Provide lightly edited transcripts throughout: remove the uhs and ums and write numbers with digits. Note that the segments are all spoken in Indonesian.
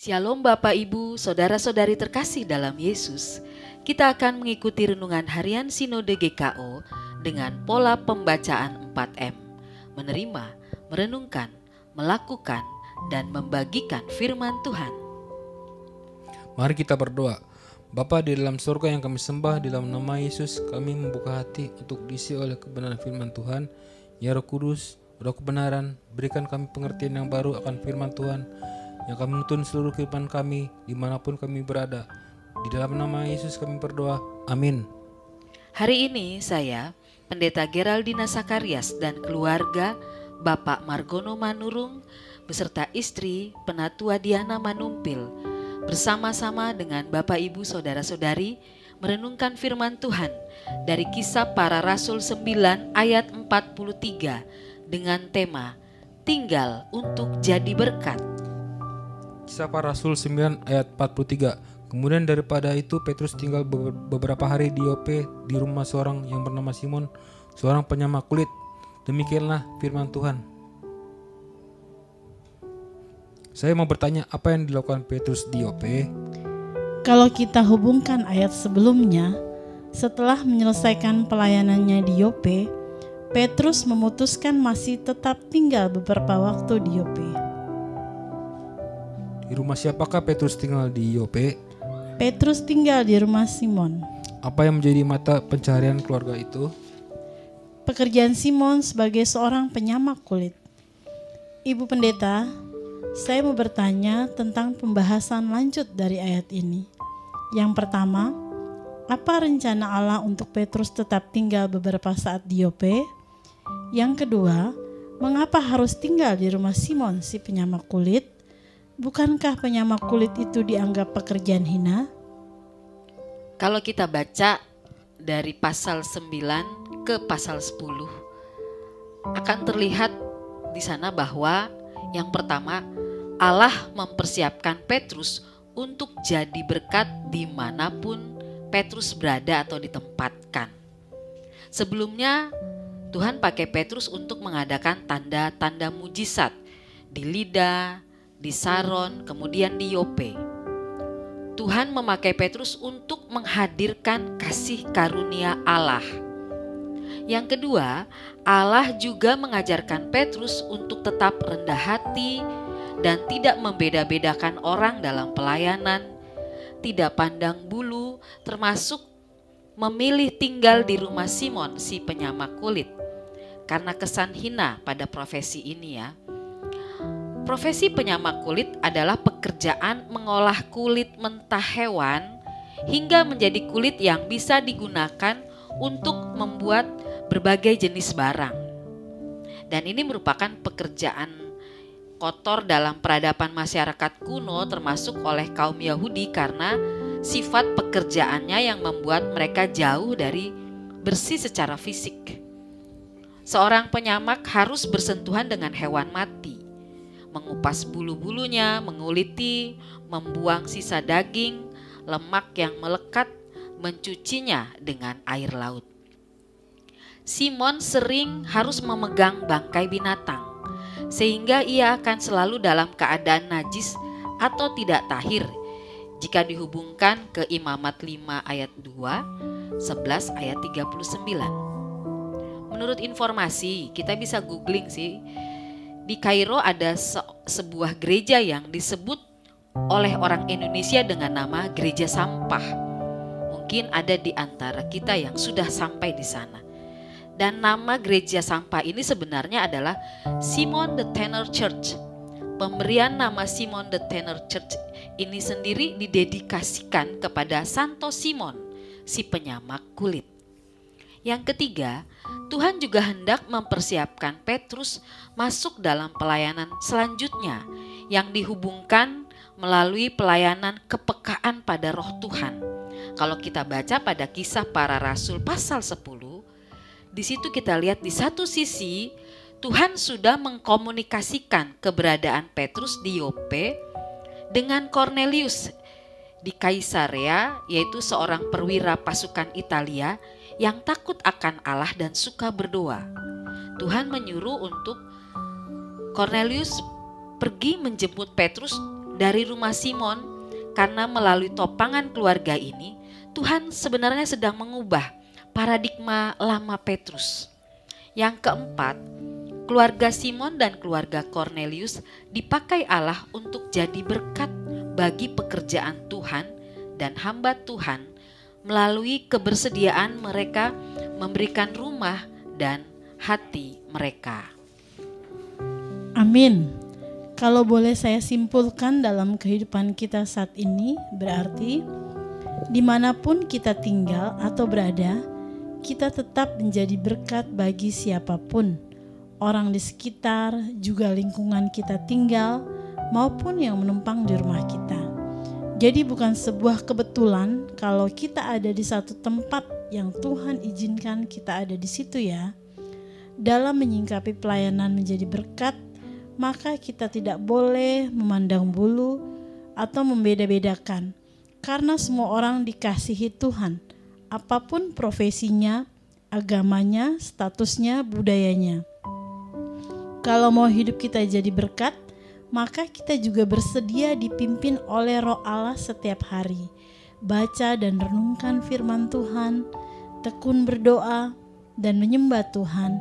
Shalom Bapak Ibu, Saudara-saudari terkasih dalam Yesus. Kita akan mengikuti renungan harian Sinode GKO dengan pola pembacaan 4M. Menerima, merenungkan, melakukan, dan membagikan firman Tuhan. Mari kita berdoa. Bapa di dalam surga yang kami sembah, di dalam nama Yesus kami membuka hati untuk diisi oleh kebenaran firman Tuhan. Ya Roh Kudus, Roh kebenaran, berikan kami pengertian yang baru akan firman Tuhan, yang kami menuntun seluruh kehidupan kami dimanapun kami berada. Di dalam nama Yesus kami berdoa, amin. Hari ini saya, Pendeta Geraldina Sakarias dan keluarga, Bapak Margono Manurung, beserta istri Penatua Diana Manumpil, bersama-sama dengan Bapak Ibu Saudara-saudari merenungkan firman Tuhan dari Kisah Para Rasul 9 ayat 43 dengan tema Tinggal untuk Jadi Berkat. Kisah Para Rasul 9 ayat 43. Kemudian daripada itu Petrus tinggal beberapa hari di Yope di rumah seorang yang bernama Simon, seorang penyamak kulit. Demikianlah firman Tuhan. Saya mau bertanya, apa yang dilakukan Petrus di Yope? Kalau kita hubungkan ayat sebelumnya, setelah menyelesaikan pelayanannya di Yope, Petrus memutuskan masih tetap tinggal beberapa waktu di Yope. Di rumah siapakah Petrus tinggal di Yope? Petrus tinggal di rumah Simon. Apa yang menjadi mata pencaharian keluarga itu? Pekerjaan Simon sebagai seorang penyamak kulit. Ibu Pendeta, saya mau bertanya tentang pembahasan lanjut dari ayat ini. Yang pertama, apa rencana Allah untuk Petrus tetap tinggal beberapa saat di Yope? Yang kedua, mengapa harus tinggal di rumah Simon si penyamak kulit? Bukankah penyamak kulit itu dianggap pekerjaan hina? Kalau kita baca dari pasal 9 ke pasal 10, akan terlihat di sana bahwa yang pertama, Allah mempersiapkan Petrus untuk jadi berkat dimanapun Petrus berada atau ditempatkan. Sebelumnya Tuhan pakai Petrus untuk mengadakan tanda-tanda mujizat di Lida, di Saron, kemudian di Yope. Tuhan memakai Petrus untuk menghadirkan kasih karunia Allah. Yang kedua, Allah juga mengajarkan Petrus untuk tetap rendah hati dan tidak membeda-bedakan orang dalam pelayanan, tidak pandang bulu, termasuk memilih tinggal di rumah Simon si penyamak kulit karena kesan hina pada profesi ini ya. Profesi penyamak kulit adalah pekerjaan mengolah kulit mentah hewan hingga menjadi kulit yang bisa digunakan untuk membuat berbagai jenis barang. Dan ini merupakan pekerjaan kotor dalam peradaban masyarakat kuno termasuk oleh kaum Yahudi karena sifat pekerjaannya yang membuat mereka jauh dari bersih secara fisik. Seorang penyamak harus bersentuhan dengan hewan mati, mengupas bulu-bulunya, menguliti, membuang sisa daging, lemak yang melekat, mencucinya dengan air laut. Simon sering harus memegang bangkai binatang, sehingga ia akan selalu dalam keadaan najis atau tidak tahir jika dihubungkan ke Imamat 5 ayat 2, 11 ayat 39. Menurut informasi, kita bisa googling sih, di Kairo ada sebuah gereja yang disebut oleh orang Indonesia dengan nama Gereja Sampah. Mungkin ada di antara kita yang sudah sampai di sana. Dan nama Gereja Sampah ini sebenarnya adalah Simon the Tanner Church. Pemberian nama Simon the Tanner Church ini sendiri didedikasikan kepada Santo Simon, si penyamak kulit. Yang ketiga, Tuhan juga hendak mempersiapkan Petrus masuk dalam pelayanan selanjutnya yang dihubungkan melalui pelayanan kepekaan pada Roh Tuhan. Kalau kita baca pada Kisah Para Rasul pasal 10, di situ kita lihat di satu sisi Tuhan sudah mengkomunikasikan keberadaan Petrus di Yope dengan Cornelius di Kaisarea, yaitu seorang perwira pasukan Italia yang takut akan Allah dan suka berdoa. Tuhan menyuruh untuk Cornelius pergi menjemput Petrus dari rumah Simon, karena melalui topangan keluarga ini, Tuhan sebenarnya sedang mengubah paradigma lama Petrus. Yang keempat, keluarga Simon dan keluarga Cornelius dipakai Allah untuk jadi berkat bagi pekerjaan Tuhan dan hamba Tuhan melalui kebersediaan mereka memberikan rumah dan hati mereka. Amin. Kalau boleh saya simpulkan dalam kehidupan kita saat ini, berarti dimanapun kita tinggal atau berada, kita tetap menjadi berkat bagi siapapun, orang di sekitar, juga lingkungan kita tinggal, maupun yang menumpang di rumah kita. Jadi bukan sebuah kebetulan kalau kita ada di satu tempat yang Tuhan izinkan kita ada di situ ya. Dalam menyingkapi pelayanan menjadi berkat, maka kita tidak boleh memandang bulu atau membeda-bedakan, karena semua orang dikasihi Tuhan, apapun profesinya, agamanya, statusnya, budayanya. Kalau mau hidup kita jadi berkat, maka kita juga bersedia dipimpin oleh Roh Allah setiap hari. Baca dan renungkan firman Tuhan, tekun berdoa dan menyembah Tuhan,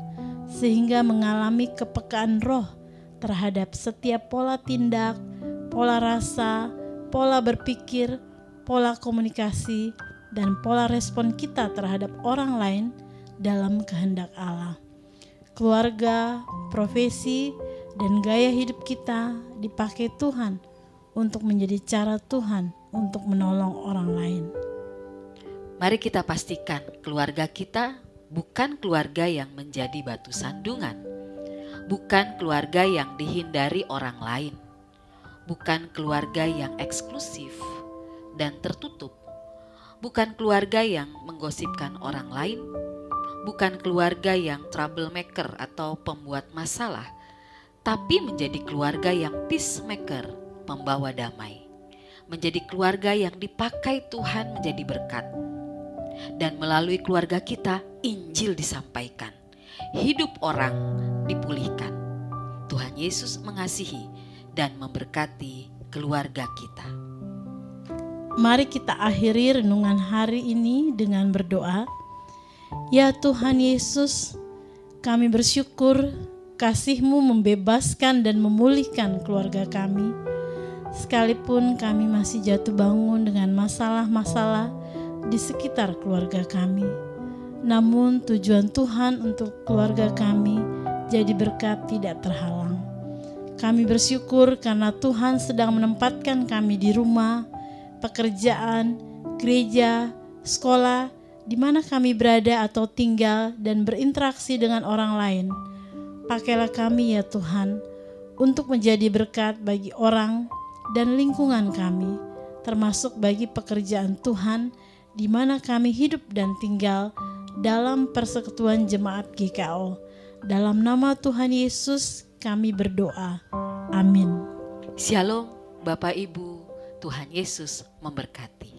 sehingga mengalami kepekaan roh terhadap setiap pola tindak, pola rasa, pola berpikir, pola komunikasi, dan pola respon kita terhadap orang lain dalam kehendak Allah. Keluarga, profesi, dan gaya hidup kita dipakai Tuhan untuk menjadi cara Tuhan untuk menolong orang lain. Mari kita pastikan keluarga kita bukan keluarga yang menjadi batu sandungan, bukan keluarga yang dihindari orang lain, bukan keluarga yang eksklusif dan tertutup, bukan keluarga yang menggosipkan orang lain, bukan keluarga yang troublemaker atau pembuat masalah, tapi menjadi keluarga yang peacemaker, pembawa damai, menjadi keluarga yang dipakai Tuhan menjadi berkat. Dan melalui keluarga kita, Injil disampaikan, hidup orang dipulihkan. Tuhan Yesus mengasihi dan memberkati keluarga kita. Mari kita akhiri renungan hari ini dengan berdoa. Ya Tuhan Yesus, kami bersyukur kasih-Mu membebaskan dan memulihkan keluarga kami. Sekalipun kami masih jatuh bangun dengan masalah-masalah di sekitar keluarga kami, namun tujuan Tuhan untuk keluarga kami jadi berkat tidak terhalang. Kami bersyukur karena Tuhan sedang menempatkan kami di rumah, pekerjaan, gereja, sekolah, di mana kami berada atau tinggal dan berinteraksi dengan orang lain. Pakailah kami ya Tuhan untuk menjadi berkat bagi orang dan lingkungan kami, termasuk bagi pekerjaan Tuhan di mana kami hidup dan tinggal dalam persekutuan jemaat GKO. Dalam nama Tuhan Yesus kami berdoa. Amin. Shalom Bapak Ibu, Tuhan Yesus memberkati.